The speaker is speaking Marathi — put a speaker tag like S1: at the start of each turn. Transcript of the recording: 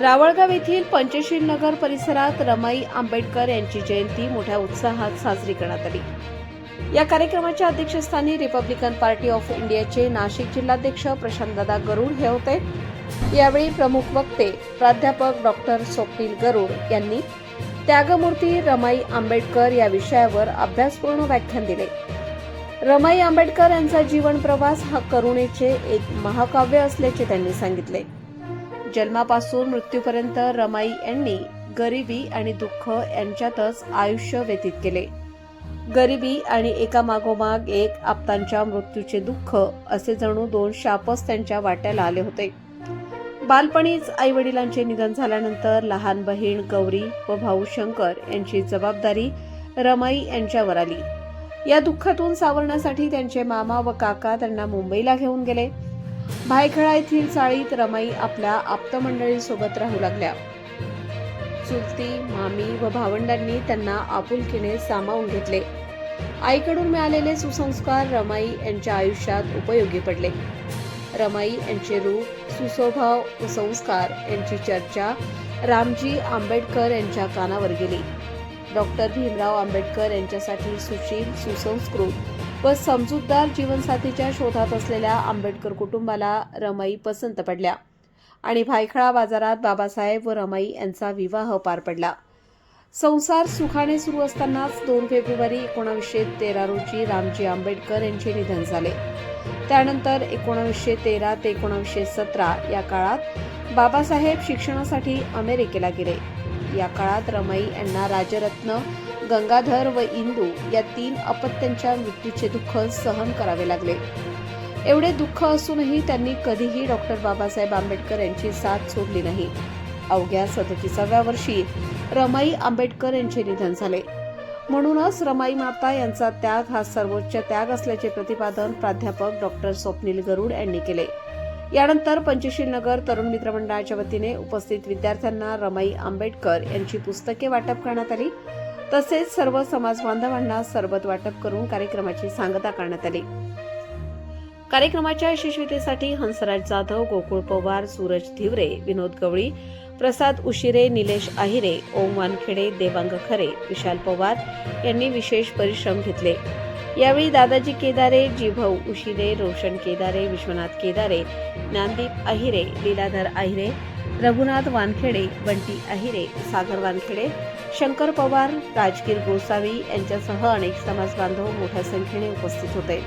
S1: रावळगाव येथील पंचशील नगर परिसरात रमाई आंबेडकर यांची जयंती मोठ्या उत्साहात साजरी करण्यात आली। या कार्यक्रमाच्या अध्यक्षस्थानी रिपब्लिकन पार्टी ऑफ इंडियाचे नाशिक जिल्हाध्यक्ष प्रशांतदादा गरुड हे होते। यावेळी प्रमुख वक्ते प्राध्यापक डॉक्टर स्वप्नील गरुड यांनी त्यागमूर्ती रमाई आंबेडकर या विषयावर अभ्यासपूर्ण व्याख्यान दिले। रमाई आंबेडकर यांचा जीवन प्रवास हा करुणेचे एक महाकाव्य असल्याचे त्यांनी सांगितले। जन्मापासून मृत्यूपर्यंत रमाई यांनी गरिबी आणि दुःख यांच्यातच आयुष्य व्यतीत केले। गरिबी आणि एकामागोमाग एक आप्तांच्या मृत्यूचे दुःख असे जणू दोन शापच त्यांच्या वाट्याला आले होते। बालपणीच आईवडिलांचे निधन झाल्यानंतर लहान बहीण गौरी व भाऊ शंकर यांची जबाबदारी रमाई यांच्यावर आली। या दुःखातून सावरण्यासाठी त्यांचे मामा व काका त्यांना मुंबईला घेऊन गेले। भायखळा येथील चाळीत रमाई आपल्या आप्तमंडळीसोबत राहू लागल्या। चुलती, मामी व भावंडांनी त्यांना आपुलकीने सामावून घेतले। आईकडून मिळालेले सुसंस्कार रमाई यांच्या आयुष्यात उपयोगी पडले। रमाई यांचे रूप, सुस्वभाव व संस्कार यांची चर्चा रामजी आंबेडकर यांच्या कानावर गेली। डॉक्टर भीमराव आंबेडकर यांच्यासाठी सुशील, सुसंस्कृत व समजूतदार जीवनसाथीच्या शोधात असलेल्या आंबेडकर कुटुंबाला रमाई पसंत पडल्या आणि भायखळा बाजारात बाबासाहेब व रमाई यांचा विवाह पार पडला। संसार सुखाने सुरू असतानाच 2 फेब्रुवारी 1913 रोजी रामजी आंबेडकर यांचे निधन झाले। त्यानंतर 1913 ते 1917 या काळात बाबासाहेब शिक्षणासाठी अमेरिकेला गेले। या काळात रमाई यांना राजरत्न, गंगाधर व इंदू या 3 अपत्यांच्या मृत्यूचे दुःख सहन करावे लागले। एवढे दुःख असूनही त्यांनी कधीही डॉक्टर बाबासाहेब आंबेडकर यांची साथ सोडली नाही। अवघ्या 37व्या वर्षी रमाई आंबेडकर यांचे निधन झाले। म्हणूनच रमाई माता यांचा त्याग हा सर्वोच्च त्याग असल्याचे प्रतिपादन प्राध्यापक डॉक्टर स्वप्नील गरुड यांनी केले। यानंतर पंचशील नगर तरुण मित्र मंडळाच्या वतीने उपस्थित विद्यार्थ्यांना रमाई आंबेडकर यांची पुस्तके वाटप करण्यात आली। तसेच सर्व समाज बांधवांना सरबत वाटप करून कार्यक्रमाची सांगता करण्यात आली। कार्यक्रमाच्या यशस्वीतेसाठी हंसराज जाधव, गोकुळ पवार, सूरज धिवरे, विनोद गवळी, प्रसाद उशिरे, निलेश आहिरे, ओम वानखेडे, देवांग खरे, विशाल पवार यांनी विशेष परिश्रम घेतले। यावेळी दादाजी केदारे, जीभाऊ उशिरे, रोशन केदारे, विश्वनाथ केदारे, ज्ञानदीप आहिरे, लीलाधर आहिरे, रघुनाथ वानखेडे, बंटी आहिरे, सागर वानखेडे, शंकर पवार, राजगीर गोसावी यांच्यासह अनेक समाज बांधव मोठ्या संख्येने उपस्थित होते।